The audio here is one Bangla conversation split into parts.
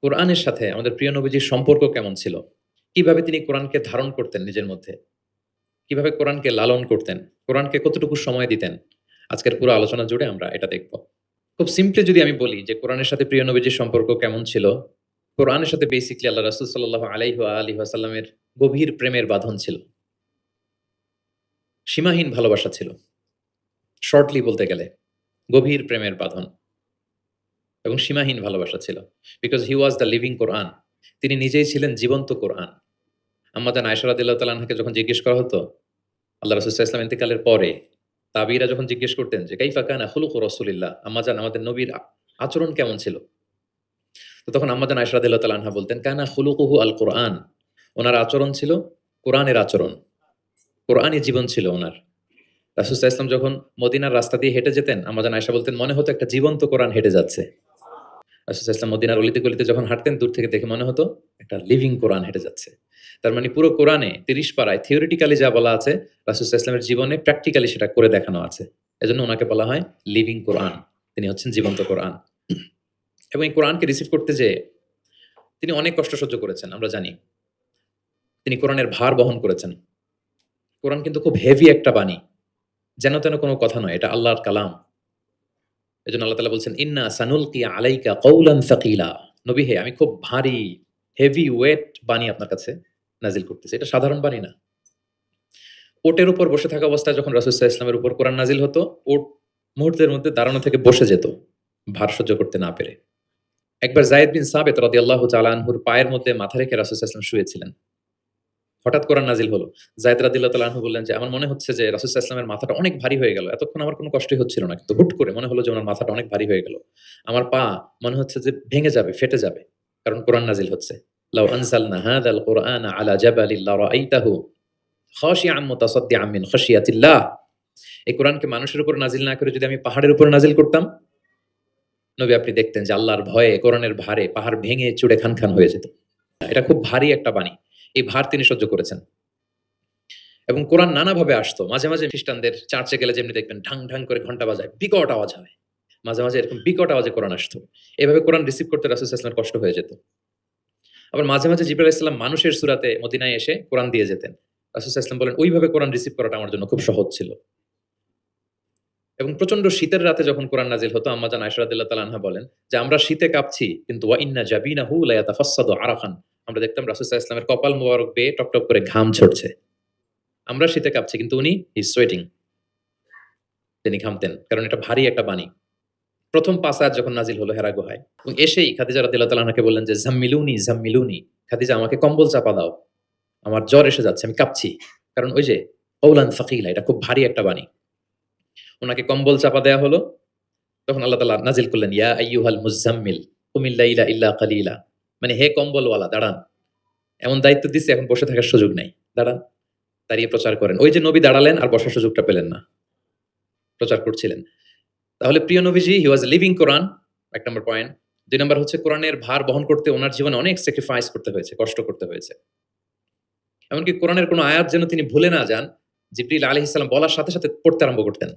কোরআনের সাথে আমাদের প্রিয় নবীজির সম্পর্ক কেমন ছিল? কিভাবে তিনি কোরআনকে ধারণ করতেন নিজের মধ্যে? কিভাবে কোরআনকে লালন করতেন? কোরআনকে কতটুকু সময় দিতেন? আজকের পুরো আলোচনা জুড়ে আমরা এটা দেখব। খুব সিম্পলি যদি আমি বলি যে কোরআনের সাথে প্রিয় নবীজির সম্পর্ক কেমন ছিল? কোরআনের সাথে বেসিক্যালি আল্লাহ রাসূল সাল্লাল্লাহু আলাইহি ওয়া আলিহি ওয়াসাল্লামের গভীর প্রেমের বাঁধন ছিল। সীমাহীন ভালোবাসা ছিল। শর্টলি বলতে গেলে গভীর প্রেমের বাঁধন এবং সীমাহীন ভালোবাসা ছিল। Because he was the living কোরআন। তিনি নিজেই ছিলেন জীবন্ত কোরআন। আম্মা জান আয়েশা রাদিয়াল্লাহু তাআলা আনহাকে যখন জিজ্ঞেস করা হতো, আল্লাহ রাসূল সাল্লাল্লাহু আলাইহি ওয়াসাল্লাম ইন্তেকালের পরে তাবিঈরা যখন জিজ্ঞেস করতেন যে, "কাইফা কানা খুলুকু রাসূলিল্লাহ?" আম্মা জান আমাদের নবীর আচরণ কেমন ছিল? তো তখন আম্মা জান আয়েশা রাদিয়াল্লাহু তাআলা আনহা বলতেন, "কানা খুলুকুহু আল কুরআন।" উনার আচরণ ছিল কোরআনের আচরণ। কোরআনই জীবন ছিল উনার। রাসূল সাল্লাল্লাহু আলাইহি ওয়াসাল্লাম যখন মদিনার রাস্তা দিয়ে হেঁটে যেতেন, আম্মা জান আয়েশা বলতেন, "মনে হতো একটা জীবন্ত কোরআন হেঁটে যাচ্ছে।" রাসূল সাল্লাল্লাহু আলাইহি ওয়াসাল্লাম মদিনার অলিতে গলিতে যখন হাঁটতেন দূর থেকে দেখে মনে হতো একটা লিভিং কোরআন হেঁটে যাচ্ছে। তার মানে পুরো কোরআনে ৩০ পারায় থিওরিটিক্যালি যা বলা আছে রাসূল সাল্লাল্লাহু আলাইহি ওয়াসাল্লামের জীবনে প্র্যাকটিক্যালি সেটা করে দেখানো আছে। এজন্য উনাকে বলা হয় লিভিং কোরআন। তিনি হচ্ছেন জীবন্ত কোরআন। এবং এই কোরআনকে রিসিভ করতে যেয়ে তিনি অনেক কষ্ট সহ্য করেছেন আমরা জানি। তিনি কোরআনের ভার বহন করেছেন। কোরআন কিন্তু খুব হেভি একটা বাণী। যেন তেন কোনো কথা নয়। এটা আল্লাহর কালাম। এজন্য আল্লাহ তাআলা বলছেন, "ইন্না সানুলকি আলাইকা কওলান সাকিলা।" নবী হে আমি খুব ভারী, হেভি ওয়েট বাণী আপনার কাছে নাজিল করতেছি। এটা সাধারণ বাণী না। উটের উপর বসে থাকা অবস্থায় যখন রাসূল সাল্লাল্লাহু আলাইহি ওয়াসাল্লামের উপর কোরআন নাজিল হতো, উট মুহূর্তের মধ্যে দাঁড়ানো থেকে বসে যেত, ভার সহ্য করতে না পেরে। একবার যায়েদ বিন সাবিত রাদিয়াল্লাহু তাআলা আনহুর পায়ের মধ্যে মাথা রেখে রাসূল সাল্লাল্লাহু আলাইহি ওয়াসাল্লাম শুয়েছিলেন। হঠাৎ কোরআন নাজিল হলো। যায়েদ রাদিয়াল্লাহু তাআলা আনহু বললেন যে, "আমার মনে হচ্ছে যে রাসূল সাল্লাল্লাহু আলাইহি ওয়াসাল্লামের মাথাটা অনেক ভারী হয়ে গেল। এতক্ষণ আমার কোনো কষ্টই হচ্ছিল না। কিন্তু হুট করে মনে হলো যে উনার মাথাটা অনেক ভারী হয়ে গেল। আমার পা মনে হচ্ছে যে ভেঙে যাবে, ফেটে যাবে। কারণ কোরআন নাজিল হচ্ছে। লাউ আনজালনা হাযাল কুরআনা আলা জাবালিন লারাআইতাহু খাশিআম মুতাসাদ্দিআম মিন খাশিয়াতিল্লাহ।" এই কোরআনকে মানুষের উপর নাজিল না করে যদি আমি পাহাড়ের উপর নাজিল করতাম, নবী আপনি দেখতেন যে আল্লাহর ভয়ে কোরআনের ভারে পাহাড় ভেঙে চুরে খান হয়ে যেত। এটা খুব ভারী একটা বাণী। এই ভার তিনি সহ্য করেছেন। এবং কোরআন নানাভাবে আসতো। মাঝে মাঝে খ্রিস্টানদের চার্চে গেলে যেমনি দেখবেন ঢাং করে ঘন্টা বাজায়, বিকট আওয়াজ হয়। মাঝে মাঝে এরকম বিকট আওয়াজে কোরআন আসতো। এভাবে কোরআন রিসিভ করতে রাসূল সাল্লাল্লাহু আলাইহি ওয়াসাল্লামের কষ্ট হয়ে যেত। আবার মাঝে মাঝে জিবরাইল আলাইহিস সালাম মানুষের সূরাতে মদিনায় এসে কোরআন দিয়ে যেতেন। রাসূল সাল্লাল্লাহু আলাইহি ওয়াসাল্লাম বলেন, "ওইভাবে কোরআন রিসিভ করাটা আমার জন্য খুব সহজ ছিল।" এবং প্রচন্ড শীতের রাতে যখন কোরআন নাজিল হতো, আম্মা জান আয়েশা রাদিয়াল্লাহু তাআলা আনহা বলেন যে, "আমরা শীতে কাঁপছি কিন্তু ওয়া ইন্না জাবিনাহু লা ইয়াতাফাসসাদু আরাকান।" আমরা দেখতাম রাসূল সাল্লাল্লাহু আলাইহি ওয়াসাল্লামের কপাল মোবারক বেয়ে টপটপ করে ঘাম ঝরছে। আমরা শীতে কাঁপছি কিন্তু উনি হি ইজ সোয়েটিং। তিনি ঘামতেন। কারণ এটা ভারী একটা বাণী। ১ম ৫ আয়াত যখন নাজিল হলো হেরা গুহায় এবং এসেই খাদিজা রাদিয়াল্লাহু তাআলা আনহাকে বললেন যে, "জাম্মিলুনি, জাম্মিলুনি।" খাদিজা আমাকে কম্বল চাপা দাও। আমার জ্বর এসে যাচ্ছে, আমি কাঁপছি। কারণ ওই যে কওলান সাকিলা এটা খুব ভারী একটা বাণী। উনাকে কম্বল চাপা দেয়া হলো। তখন আল্লাহ তাআলা নাজিল করলেন, "ইয়া আইয়ুহাল মুযাম্মিল কুমিল লাইলা ইল্লা কালিলা।" মানে হে কম্বলওয়ালা দাঁড়ান। এমন দায়িত্ব দিছি এখন বসে থাকার সুযোগ নাই। দাঁড়ান, দাঁড়িয়ে প্রচার করেন। ওই যে নবী দাঁড়ালেন আর বসার সুযোগটা পেলেন না। প্রচার করছিলেন। তাহলে প্রিয় নবীজি হি ওয়াজ লিভিং কোরআন ১ নম্বর পয়েন্ট। ২ নম্বর হচ্ছে কোরআনের ভার বহন করতে উনার জীবনে অনেক স্যাক্রিফাইস করতে হয়েছে, কষ্ট করতে হয়েছে। এমনকি কোরআনের কোন আয়াত যেন তিনি ভুলে না যান, জিবরিল আলাইহিস সালাম বলার সাথে পড়তে আরম্ভ করতেন।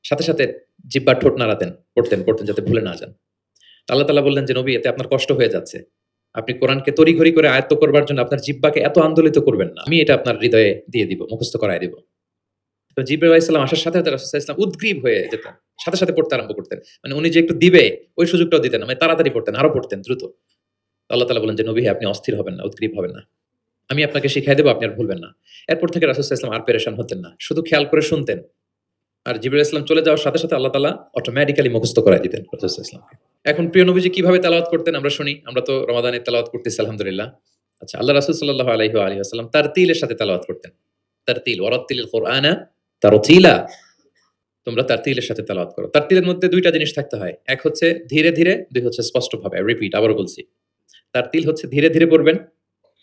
সাথে জিহ্বার ঠোঁট নাড়াতেন, পড়তেন যাতে ভুলে না যান। আল্লাহ তাআলা বললেন যে, "নবী এতে আপনার কষ্ট হয়ে যাচ্ছে। আপনি কোরআনকে তড়িঘড়ি করে আয়ত্ত করবার জন্য আপনার জিহ্বাকে এত আন্দোলিত করবেন না। আমি এটা আপনার হৃদয়ে দিয়ে দিব, মুখস্থ করায় দিব।" তো জিবরাইল আলাইহিস সালাম আসার সাথে রাসূল সাল্লাল্লাহু আলাইহি ওয়াসাল্লাম উদগ্রীব হয়ে যেতেন। সাথে পড়তে আরম্ভ করতেন। মানে উনি যে একটু দিবে ওই সুযোগটাও দিতেন না। মানে তাড়াতাড়ি পড়তেন, আরো পড়তেন দ্রুত। আল্লাহ তাআলা বলেন যে, "নবী হে আপনি অস্থির হবেন না, উদগ্রীব হবেন না। আমি আপনাকে শিখাই দেব, আপনি আর ভুলবেন না।" এরপর থেকে রাসূল সাল্লাল্লাহু আলাইহি ওয়াসাল্লাম আর পেরেশান হতেন না। শুধু খেয়াল করে শুনতেন। আর জিবরাইল আলাইহিস সালাম চলে যাওয়ার সাথে আল্লাহ তাআলা অটোমেটিক্যালি মুখস্থ করায় দিতেন রাসূল সাল্লাল্লাহু আলাইহি ওয়াসাল্লামকে। এখন প্রিয় নবীজি কিভাবে তেলাওয়াত করতেন আমরা শুনি। আমরা তো রমাদানে তেলাওয়াত করতেছি আলহামদুলিল্লাহ। আচ্ছা, আল্লাহ রাসূল সাল্লাল্লাহু আলাইহি ওয়া আলিহি ওয়াসাল্লাম তারতিলের সাথে তেলাওয়াত করতেন। তারতিল ওয়ারাত্তিলিল কুরআনা তারতিলা। তোমরা তারতিলের সাথে তেলাওয়াত করো। তারতিলের মধ্যে ২ টা জিনিস থাকতে হয়। এক হচ্ছে ধীরে, ২ হচ্ছে স্পষ্টভাবে। রিপিট আবারও বলছি। তারতিল হচ্ছে ধীরে পড়বেন,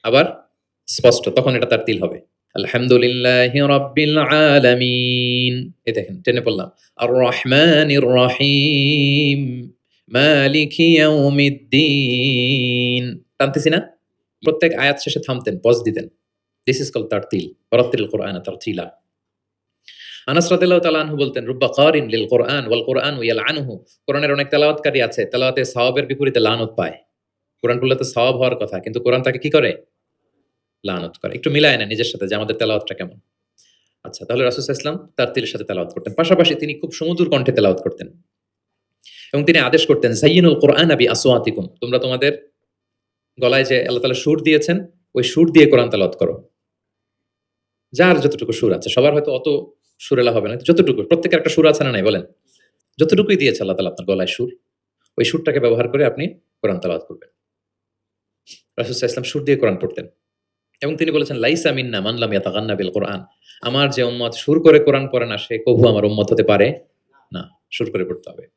আবার স্পষ্ট। তখন এটা তারতিল হবে। আলহামদুলিল্লাহি রাব্বিল আলামিন। এই দেখেন টেনে পড়লাম। আর রহমানির রহিম মালিকি ইয়াউমিদ্দিন। টানতেছি না? প্রত্যেক আয়াত শেষে থামতেন, পজ দিতেন। দিস ইজ কল্ড তারতিল। ওয়ারাত্তিলিল কুরআনা তারতিলা। আনাস রাদিয়াল্লাহু তাআলা আনহু বলতেন, "রুব্বা কারিন লিল কুরআন ওয়াল কুরআনু ইয়ালআনুহু।" কোরআনের অনেক তেলাওয়াতকারী আছে, তেলাওয়াতে সওয়াবের বিপরীতে লানত পায়। কোরআন পড়লে তো সওয়াব হওয়ার কথা, কিন্তু কোরআন তাকে কি করে? লানত করে। একটু মিলায় নেন নিজের সাথে যে আমাদের তেলাওয়াতটা কেমন। আচ্ছা, তাহলে রাসূল সাল্লাল্লাহু আলাইহি ওয়াসাল্লাম তারতিলের সাথে তেলাওয়াত করতেন। পাশাপাশি তিনি খুব সুমধুর কণ্ঠে তেলাওয়াত করতেন এবং তিনি আদেশ করতেন, "যায়্যিনুল কুরআনা বিআসওয়াতিকুম।" তোমরা তোমাদের গলায় যে আল্লাহ তাআলা সুর দিয়েছেন, ওই সুর দিয়ে কোরআন তেলাওয়াত করো। যার যতটুকু সুর আছে, সবার হয়তো অত সুরেলা হবে না। যতটুকু, প্রত্যেকের একটা সুর আছে না নাই বলেন? যতটুকুই দিয়েছে আল্লাহ তাআলা আপনার গলায় সুর, ওই সুরটাকে ব্যবহার করে আপনি কোরআন তেলাওয়াত করবেন। রাসূল সাল্লাল্লাহু আলাইহি ওয়াসাল্লাম সুর দিয়ে কোরআন পড়তেন এবং তিনি বলেছেন, "লাইসা মিন্না মান লাম ইয়াতাগান্না বিল কুরআন।" আমার যে উম্মত সুর করে কোরআন পড়ে না, সে কভু আমার উম্মত হতে পারে না। সুর করে পড়তে হবে।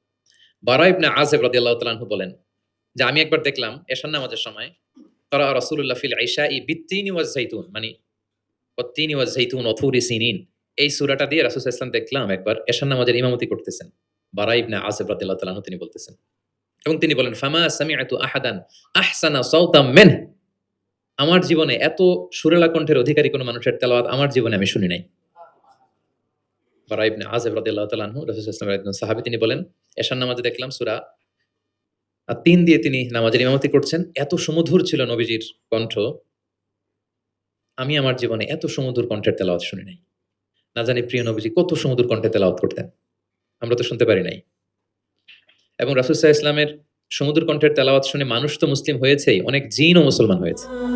বারা ইবনে আযিব রাদিয়াল্লাহু তাআলা আনহু বলেন যে, আমি একবার দেখলাম এশার নামাজের সময় ক্বারাআ রাসূলুল্লাহ ফিল ইশাই বিত্তিনি ওয়াজ যাইতুন, মানে ওয়াত্তিনি ওয়াজ যাইতুন ওয়া তুরি সিনিন। এই সূরাটা দিয়ে রাসূল সাল্লাল্লাহু আলাইহি ওয়াসাল্লাম দেখলাম একবার এশার নামাজের ইমামতি করতেছেন। বারা ইবনে আযিব রাদিয়াল্লাহু তাআলা আনহু তিনি বলতেছেন এবং তিনি বলেন, "ফামা সামি'তু আহাদান আহসানা সাওতাম মিনহু।" আমার জীবনে এত সুরেলা কণ্ঠের অধিকারী কোন মানুষের তেলাওয়াত আমার জীবনে আমি শুনি নাই। বারা ইবনে আযিব রাদিয়াল্লাহু তাআলা আনহু রাসূল সাল্লাল্লাহু আলাইহি ওয়াসাল্লামের একজন সাহাবী, তিনি বলেন, এশার নামাজে দেখলাম সূরা তিন দিয়ে তিনি নামাজের ইমামতি করছেন। এত সুমধুর ছিল নবীজির কণ্ঠ, আমি আমার জীবনে এত সুমধুর কণ্ঠের তেলাওয়াত শুনি নাই। না জানি প্রিয় নবীজি কত সুমধুর কণ্ঠে তেলাওয়াত করতেন। আমরা তো শুনতে পারি নাই। এবং রাসূল সাল্লাল্লাহু আলাইহি ওয়াসাল্লামের সুমধুর কণ্ঠের তেলাওয়াত শুনে মানুষ তো মুসলিম হয়েছেই, অনেক জিনও মুসলমান হয়েছে।